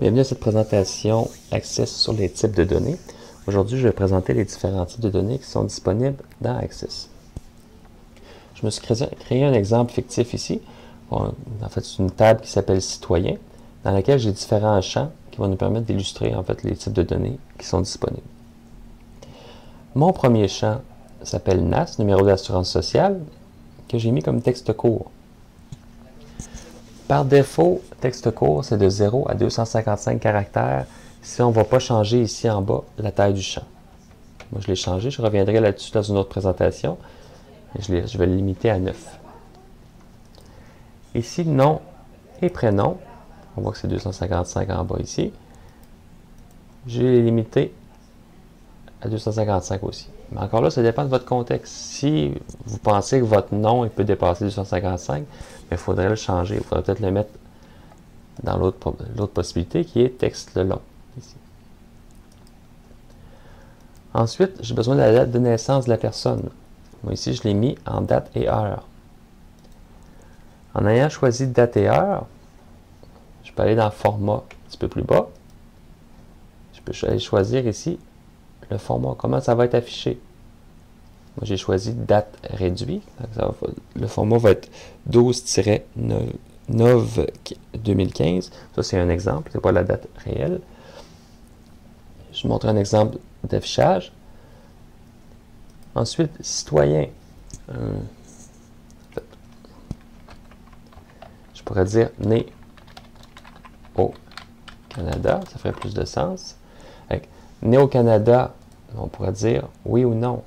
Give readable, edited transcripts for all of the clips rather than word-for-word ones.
Bienvenue à cette présentation Access sur les types de données. Aujourd'hui, je vais présenter les différents types de données qui sont disponibles dans Access. Je me suis créé un exemple fictif ici. En fait, c'est une table qui s'appelle Citoyen, dans laquelle j'ai différents champs qui vont nous permettre d'illustrer en fait les types de données qui sont disponibles. Mon premier champ s'appelle NAS, numéro d'assurance sociale, que j'ai mis comme texte court. Par défaut, texte court, c'est de 0 à 255 caractères si on ne va pas changer ici en bas la taille du champ. Moi, je l'ai changé, je reviendrai là-dessus dans une autre présentation. Je vais le limiter à 9. Ici, nom et prénom, on voit que c'est 255 en bas ici. Je l'ai limité à 255 aussi. Mais encore là, ça dépend de votre contexte. Si vous pensez que votre nom peut dépasser 255, il faudrait le changer. Il faudrait peut-être le mettre dans l'autre possibilité qui est texte long. Ici. Ensuite, j'ai besoin de la date de naissance de la personne. Moi ici, je l'ai mis en date et heure. En ayant choisi date et heure, je peux aller dans format un petit peu plus bas. Je peux aller choisir ici le format, comment ça va être affiché. Moi, j'ai choisi date réduit. Le format va être 12-9-2015. Ça, c'est un exemple, ce n'est pas la date réelle. Je montre un exemple d'affichage. Ensuite, citoyen. Je pourrais dire né au Canada, ça ferait plus de sens. Né au Canada, on pourrait dire oui ou non.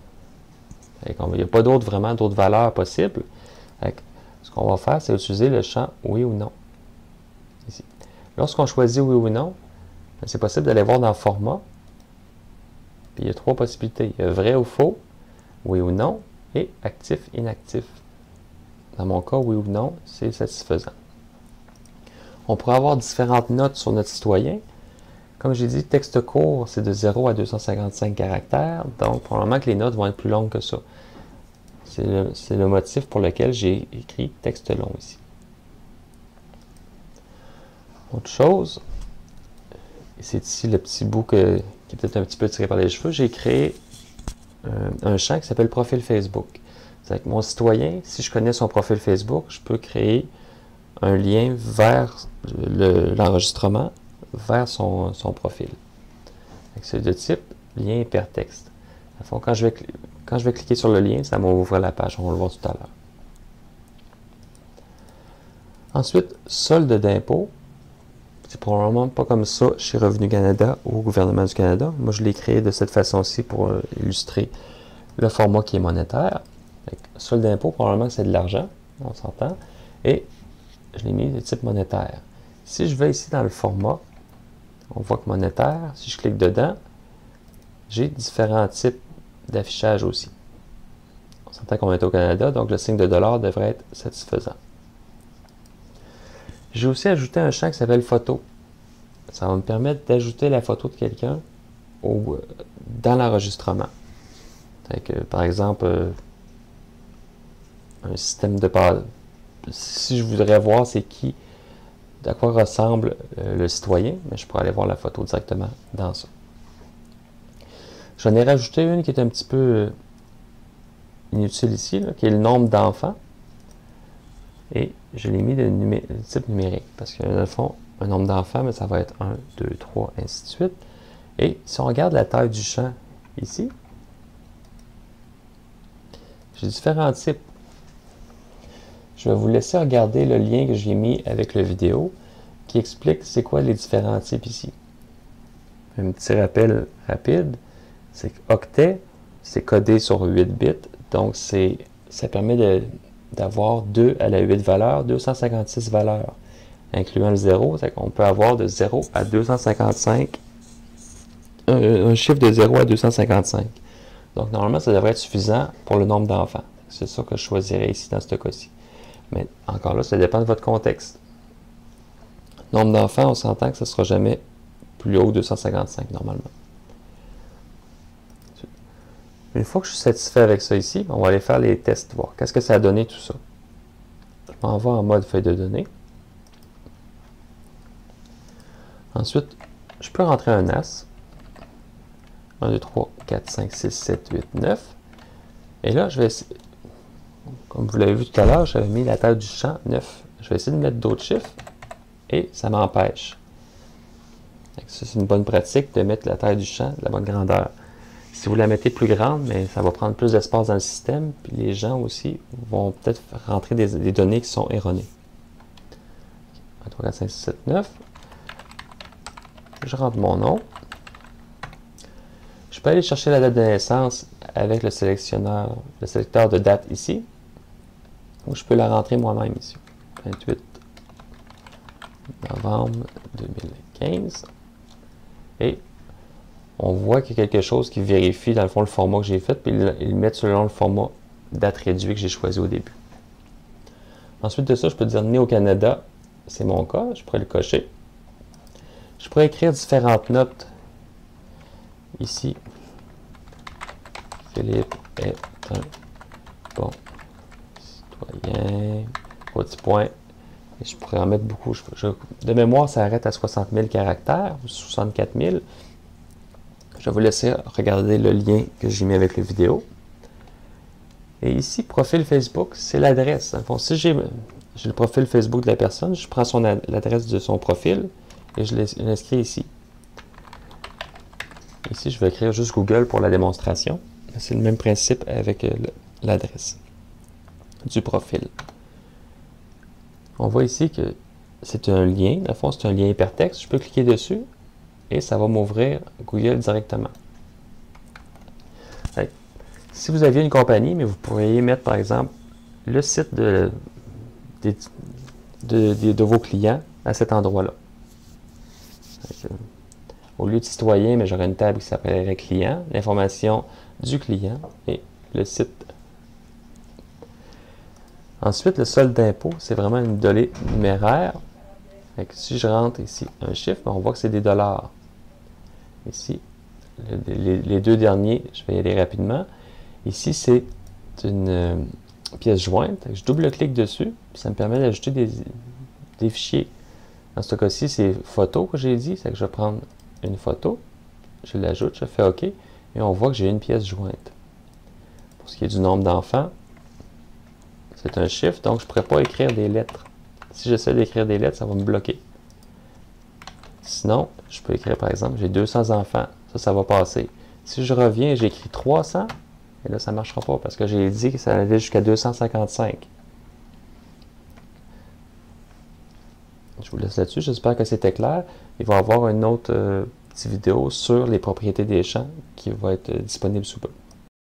Il n'y a pas vraiment d'autres valeurs possibles. Ce qu'on va faire, c'est utiliser le champ oui ou non. Ici. Lorsqu'on choisit oui ou non, c'est possible d'aller voir dans le format. Puis il y a trois possibilités. Il y a vrai ou faux, oui ou non, et actif, inactif. Dans mon cas, oui ou non, c'est satisfaisant. On pourrait avoir différentes notes sur notre citoyen. Comme j'ai dit, texte court, c'est de 0 à 255 caractères. Donc, probablement que les notes vont être plus longues que ça. C'est le motif pour lequel j'ai écrit texte long ici. Autre chose, c'est ici le petit bout qui est peut-être un petit peu tiré par les cheveux. J'ai créé un champ qui s'appelle profil Facebook. C'est que mon citoyen, si je connais son profil Facebook, je peux créer un lien vers l'enregistrement, vers son profil. C'est de type lien hypertexte. Quand je vais cliquer sur le lien, ça m'ouvre la page. On va le voir tout à l'heure. Ensuite, solde d'impôt. C'est probablement pas comme ça chez Revenu Canada ou au gouvernement du Canada. Moi, je l'ai créé de cette façon-ci pour illustrer le format qui est monétaire. Solde d'impôt, probablement c'est de l'argent, on s'entend. Et je l'ai mis de type monétaire. Si je vais ici dans le format, on voit que monétaire, si je clique dedans, j'ai différents types d'affichage aussi. On s'entend qu'on est au Canada, donc le signe de dollar devrait être satisfaisant. J'ai aussi ajouté un champ qui s'appelle photo. Ça va me permettre d'ajouter la photo de quelqu'un dans l'enregistrement. Par exemple, un système de base. Si je voudrais voir c'est qui, à quoi ressemble le citoyen, mais je pourrais aller voir la photo directement dans ça. J'en ai rajouté une qui est un petit peu inutile ici, là, qui est le nombre d'enfants. Et je l'ai mis de type numérique, parce que dans le fond, un nombre d'enfants, mais ça va être 1, 2, 3, ainsi de suite. Et si on regarde la taille du champ ici, j'ai différents types. Je vais vous laisser regarder le lien que j'ai mis avec la vidéo qui explique c'est quoi les différents types ici. Un petit rappel rapide, c'est que octet, c'est codé sur 8 bits, donc ça permet d'avoir 2 à la 8 valeurs, 256 valeurs, incluant le 0, c'est qu'on peut avoir de 0 à 255, un chiffre de 0 à 255. Donc normalement, ça devrait être suffisant pour le nombre d'enfants. C'est ça que je choisirais ici dans ce cas-ci. Mais encore là, ça dépend de votre contexte. Nombre d'enfants, on s'entend que ça ne sera jamais plus haut que 255 normalement. Une fois que je suis satisfait avec ça ici, on va aller faire les tests, voir qu'est-ce que ça a donné tout ça. Je m'en vais en mode feuille de données. Ensuite, je peux rentrer un as. 1, 2, 3, 4, 5, 6, 7, 8, 9. Et là, je vais essayer, comme vous l'avez vu tout à l'heure, j'avais mis la taille du champ 9. Je vais essayer de mettre d'autres chiffres et ça m'empêche. Ça, c'est une bonne pratique de mettre la taille du champ de la bonne grandeur. Si vous la mettez plus grande, mais ça va prendre plus d'espace dans le système, puis les gens aussi vont peut-être rentrer des données qui sont erronées. 1, 3, 4, 5, 6, 7, 9. Je rentre mon nom. Je peux aller chercher la date de naissance avec le sélecteur de date ici, ou je peux la rentrer moi-même ici. 28 novembre 2015. Et on voit qu'il y a quelque chose qui vérifie dans le fond le format que j'ai fait, puis ils le mettent selon le format date réduit que j'ai choisi au début. Ensuite de ça, je peux dire né au Canada, c'est mon cas, je pourrais le cocher. Je pourrais écrire différentes notes ici. Philippe est un bon citoyen. Petit point. Et je pourrais en mettre beaucoup. De mémoire, ça arrête à 60 000 caractères, ou 64 000. Je vais vous laisser regarder le lien que j'ai mis avec la vidéo. Et ici, profil Facebook, c'est l'adresse. Dans le fond, si j'ai le profil Facebook de la personne, je prends l'adresse de son profil et je l'inscris ici. Ici, je vais écrire juste Google pour la démonstration. C'est le même principe avec l'adresse du profil. On voit ici que c'est un lien. Dans le fond, c'est un lien hypertexte. Je peux cliquer dessus et ça va m'ouvrir Google directement. Ouais. Si vous aviez une compagnie, mais vous pourriez mettre par exemple le site de vos clients à cet endroit-là. Au lieu de citoyen, mais j'aurais une table qui s'appellerait client, l'information du client et le site. Ensuite, le solde d'impôt, c'est vraiment une donnée numéraire. Si je rentre ici un chiffre, on voit que c'est des dollars. Ici, les deux derniers, je vais y aller rapidement. Ici, c'est une pièce jointe. Je double-clique dessus, ça me permet d'ajouter des fichiers. Dans ce cas-ci, c'est photo que j'ai dit, c'est que je vais prendre une photo, je l'ajoute, je fais OK, et on voit que j'ai une pièce jointe. Pour ce qui est du nombre d'enfants, c'est un chiffre, donc je ne pourrais pas écrire des lettres. Si j'essaie d'écrire des lettres, ça va me bloquer. Sinon, je peux écrire par exemple, j'ai 200 enfants, ça va passer. Si je reviens et j'écris 300, et là ça ne marchera pas parce que j'ai dit que ça allait jusqu'à 255. Je vous laisse là-dessus, j'espère que c'était clair. Il va y avoir une autre petite vidéo sur les propriétés des champs qui va être disponible sous peu.